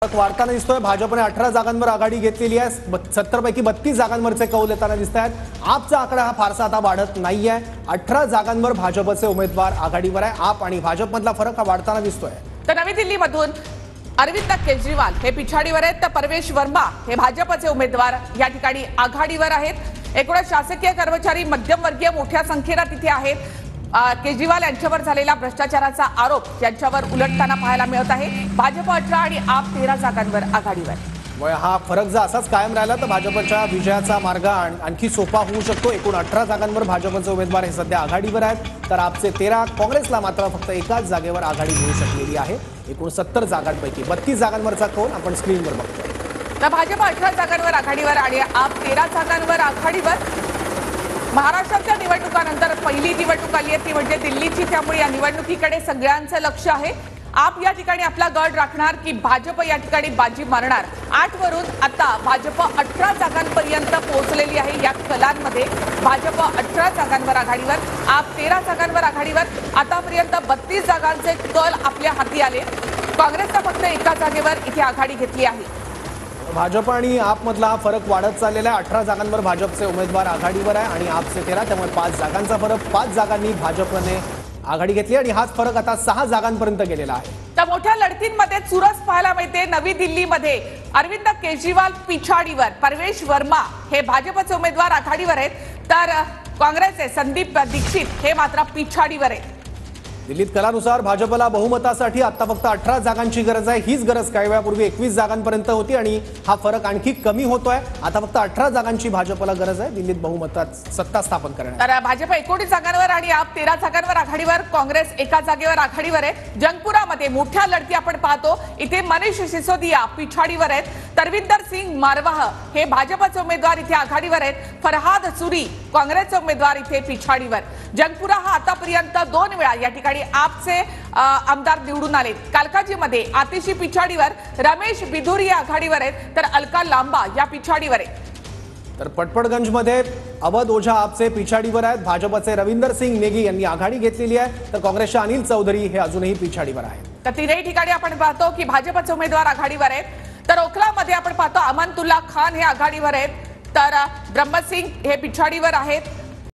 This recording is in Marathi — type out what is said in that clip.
फरक वाढताना दिसतोय। भाजपने 18 जागांवर आघाडी घेतलेली आहे। 70 पैकी 32 जागांवरचे कौल येताना दिसत आहेत। आपचा आकडा हा फारसा आता वाढत नाहीये। 18 जागांवर भाजपचे उमेदवार आघाडीवर आहे। आप आणि भाजपमधला फरक हा वाढताना दिसतोय। तर नवी दिल्लीमधून अरविंद केजरीवाल हे पिछाडीवर आहेत, तर परवेश वर्मा हे भाजपचे उमेदवार या ठिकाणी आघाडीवर आहेत। एकूणच शासकीय कर्मचारी मध्यमवर्गीय मोठ्या संख्येने तिथे आहेत। केजरीवाल यांच्यावर झालेला भ्रष्टाचाराचा आरोप यांच्यावर उलटताना पाहायला मिळत आहे। भाजप 18 आणि आप 13 जागांवर आघाडीवर। हा फरक जर असाच कायम राहिला तर भाजपच्या विजयाचा मार्ग आणखी सोपा होऊ शकतो। एकूण 18 जागांवर भाजपचे उमेदवार हे सध्या आघाडीवर आहेत, तर आपचे 13, काँग्रेसला मात्र फक्त एकाच जागेवर आघाडी घेऊ शकलेली आहे। एकूण 70 जागांपैकी 32 जागांवरचा कौल आपण स्क्रीनवर बघतोय। तर भाजप 18 जागांवर आघाडीवर आणि आप 13 जागांवर आघाडीवर। महाराष्ट्राच्या निवडणुकानंतर पहिली निवडणूक आली आहे ती म्हणजे दिल्लीची, त्यामुळे या निवडणुकीकडे सगळ्यांचं लक्ष आहे। आप या ठिकाणी आपला गड राखणार की भाजप या ठिकाणी बाजी मारणार? 8 वरून आता भाजप 18 जागांपर्यंत पोहोचलेली आहे। या कलांमध्ये भाजप 18 जागांवर आघाडीवर, आप 13 जागांवर आघाडीवर। आतापर्यंत 32 जागांचे कल आपल्या हाती आले। काँग्रेसचा फक्त एका जागेवर इथे आघाडी घेतली आहे। भाजप आणि आप मधला फरक वाढत चाललेला आहे। 18 जागांवर भाजपचे उमेदवार आघाडीवर आहे आणि आपचे 13, त्यामुळे 5 जागांचा फरक। 5 जागांनी भाजपने आघाडी घेतली आणि हाच फरक आता 6 जागांपर्यंत गेलेला आहे। तर मोठ्या लढतींमध्ये चुरस पाहायला मिळते। नवी दिल्लीमध्ये अरविंद केजरीवाल पिछाडीवर, परवेश वर्मा हे भाजपचे उमेदवार आघाडीवर आहेत, तर काँग्रेसचे संदीप दीक्षित हे मात्र पिछाडीवर आहेत। दिल्लीत कलानुसार भाजपला बहुमतासाठी आता फक्त 18 जागांची गरज आहे। हीच गरज काही वेळापूर्वी 21 जागांपर्यंत होती आणि हा फरक आणखी कमी होतोय। आता फक्त 18 जागांची भाजपला गरज आहे दिल्लीत बहुमतात सत्ता स्थापन करण्यासाठी। तर भाजप 19 जागांवर आणि आप 13 जागांवर आघाडीवर, काँग्रेस एका जागेवर आघाडीवर आहे। जंगपुरामध्ये मोठ्या लढती आपण पाहतो। इथे मनीष सिसोदिया पिछाडीवर आहेत, तरविंदर सिंग मारवाह हे भाजपचे उमेदवार इथे आघाडीवर आहेत। फरहाद सुरी काँग्रेसचे उमेदवार इथे पिछाडीवर। जंगपुरा हा आतापर्यंत 2 वेळा या ठिकाणी आपचे आमदार निवडून आले। कालकाजीमध्ये आतिशी पिछाडीवर, रमेश बिधुरी आघाडीवर आहेत, तर अलका लांबा या पिछाडीवर आहेत। तर पटपडगंजमध्ये अवध ओझा आपचे पिछाडीवर आहेत। भाजपचे रविंदर सिंग नेगी यांनी आघाडी घेतलेली आहे, तर काँग्रेसचे अनिल चौधरी हे अजूनही पिछाडीवर आहेत। तर तीनही ठिकाणी आपण पाहतो की भाजपचे उमेदवार आघाडीवर आहेत। तर ओखलामध्ये आपण पाहतो अमनतुल्ला खान हे आघाडीवर आहेत, तर ब्रह्मसिंग हे पिछाडीवर आहेत।